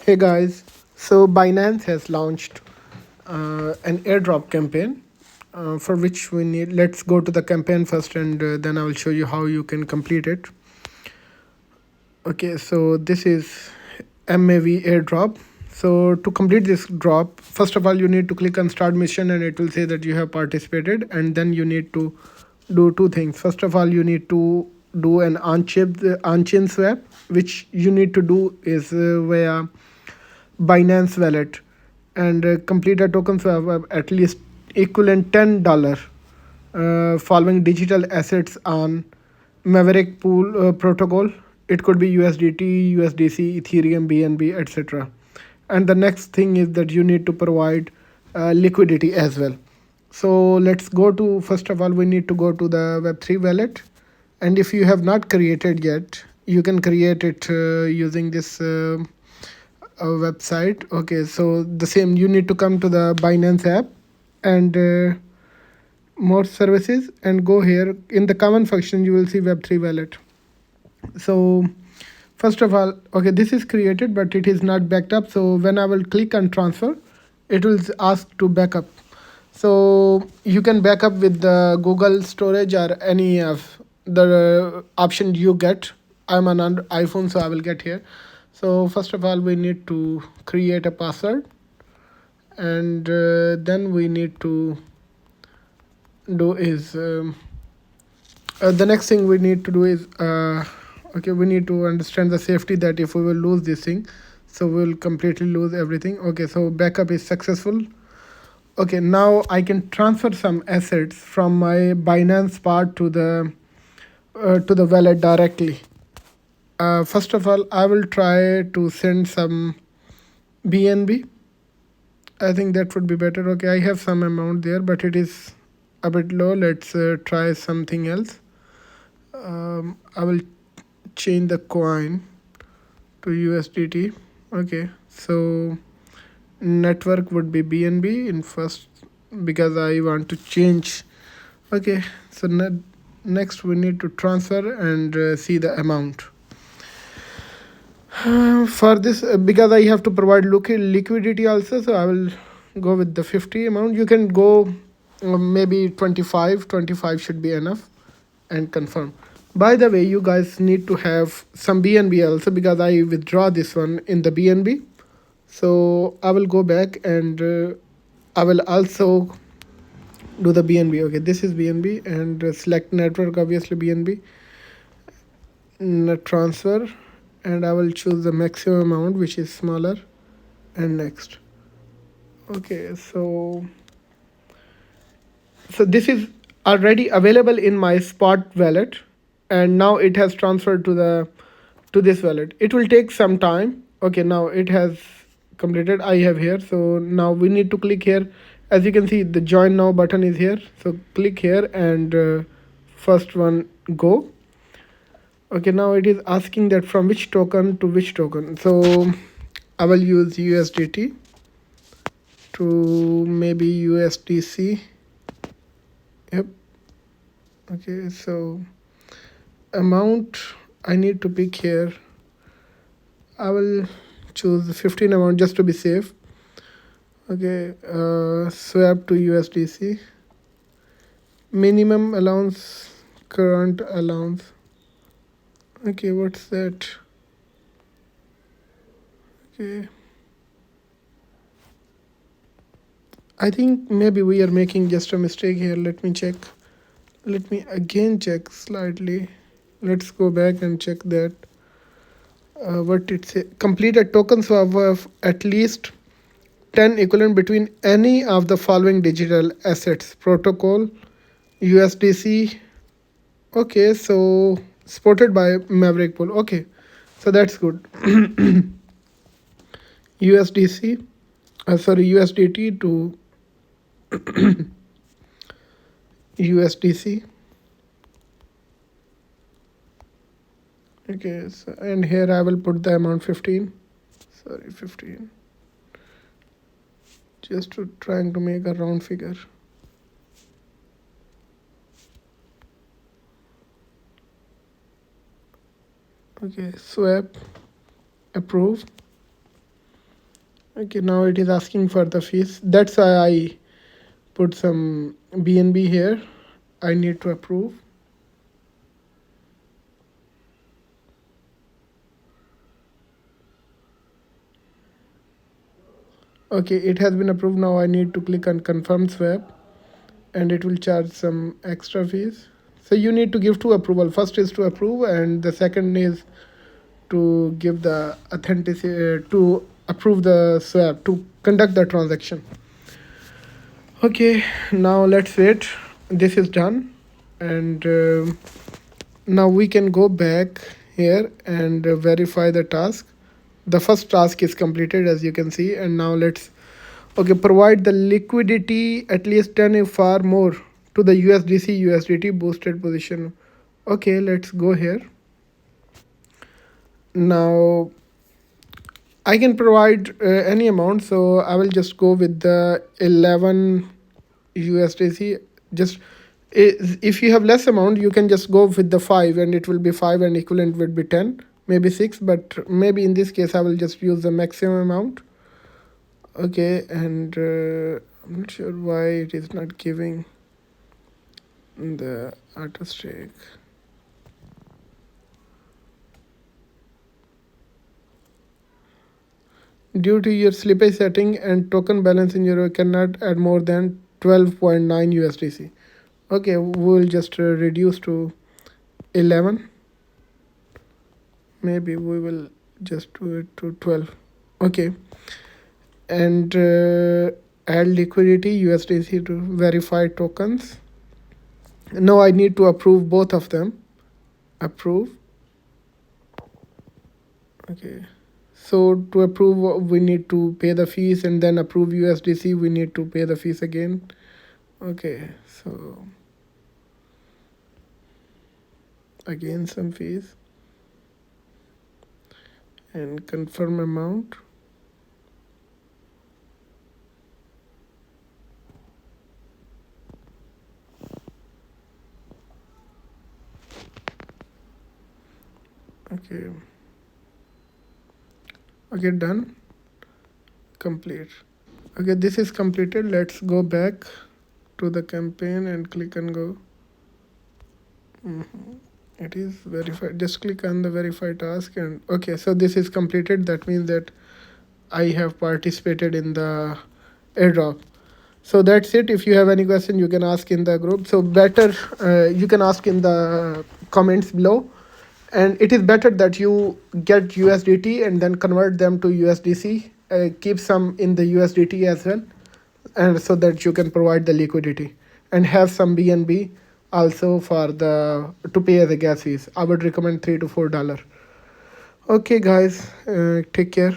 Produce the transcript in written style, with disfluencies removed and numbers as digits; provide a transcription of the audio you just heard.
Hey guys, so Binance has launched an airdrop campaign for which we need. Let's go to the campaign first, and then I will show you how you can complete it. Okay, so this is MAV Airdrop. So to complete this drop, first of all, you need to click on Start Mission, and it will say that you have participated, and then you need to do two things. First of all, you need to do an on-chain swap, which you need to do is via Binance Wallet, and complete a token swap of at least equivalent $10 following digital assets on Maverick Protocol. It could be USDT, USDC, Ethereum, BNB, etc. And the next thing is that you need to provide liquidity as well. So let's go to, first of all, we need to go to the Web3 wallet. And if you have not created yet, you can create it using this website. Okay, so the same, you need to come to the Binance app and more services and go here. In the common function, you will see Web3 wallet. So first of all, okay, this is created, but it is not backed up. So when I will click on transfer, it will ask to backup. So you can back up with the Google storage or any of the option you get. I'm on iPhone, so I will get here. So first of all, we need to create a password, and then we need to do is the next thing we need to do is okay, we need to understand the safety that if we will lose this thing, so we will completely lose everything. Okay, so backup is successful. Okay, now I can transfer some assets from my Binance part to the wallet directly. First of all, I will try to send some BNB. I think that would be better. Okay, I have some amount there, but it is a bit low. Let's try something else. I will change the coin to USDT. Okay, so network would be BNB in first because I want to change. Okay, so next we need to transfer and see the amount. For this, because I have to provide liquidity also, so I will go with the 50 amount. You can go maybe 25 should be enough, and confirm. By the way, you guys need to have some BNB also, because I withdraw this one in the BNB. So I will go back and I will also do the BNB. Okay, this is BNB, and select network, obviously BNB, transfer, and I will choose the maximum amount, which is smaller, and next. Okay, so this is already available in my spot wallet, and now it has transferred to this wallet. It will take some time. Okay, now it has completed. I have here, so now we need to click here. As you can see, the join now button is here, so click here and first one, go. Okay, now it is asking that from which token to which token. So I will use USDT to maybe USDC. Yep. Okay, so amount I need to pick here. I will choose the 15 amount just to be safe. Okay, swap to USDC. Minimum allowance, current allowance. Okay, what's that? Okay, I think maybe we are making just a mistake here. Let me check. Let me again check slightly. Let's go back and check that. What it say? Complete a token swap of at least 10 equivalent between any of the following digital assets: protocol, USDC. Okay, so supported by Maverick Pool. Okay, so that's good. USDC, sorry, USDT to USDC. Okay, so, and here I will put the amount 15. Sorry, 15. Just to trying to make a round figure. Okay, swap, approve. Okay, now it is asking for the fees. That's why I put some BNB here. I need to approve. Okay, it has been approved. Now I need to click on confirm swap, and it will charge some extra fees. So you need to give two approval. First is to approve, and the second is to give the authenticity, to approve the swap, to conduct the transaction. Okay, now let's wait. This is done, and now we can go back here and verify the task. The first task is completed, as you can see, and now let's, okay, provide the liquidity at least 10 if far more to the USDC USDT boosted position. Okay, let's go here. Now I can provide any amount, so I will just go with the 11 USDC. Just if you have less amount, you can just go with the 5, and it will be 5, and equivalent would be 10, maybe 6, but maybe in this case I will just use the maximum amount. Okay, and I'm not sure why it is not giving the auto stake. Due to your slippage setting and token balance in euro cannot add more than 12.9 USDC. Okay, we'll just reduce to 11. Maybe we will just do it to 12. Okay, and add liquidity USDC to verify tokens. Now I need to approve both of them. Approve. Okay, so to approve we need to pay the fees, and then approve USDC we need to pay the fees again. Okay, so again some fees, and confirm amount. Okay, okay, done, complete. Okay, this is completed. Let's go back to the campaign and click and go. It is verified. Just click on the verify task, and okay, so this is completed. That means that I have participated in the airdrop. So that's it. If you have any question, you can ask in the group. So better, you can ask in the comments below. And it is better that you get USDT and then convert them to USDC. Keep some in the USDT as well, and so that you can provide the liquidity, and have some BNB also for the to pay the gas fees. I would recommend $3 to $4. Okay, guys, take care.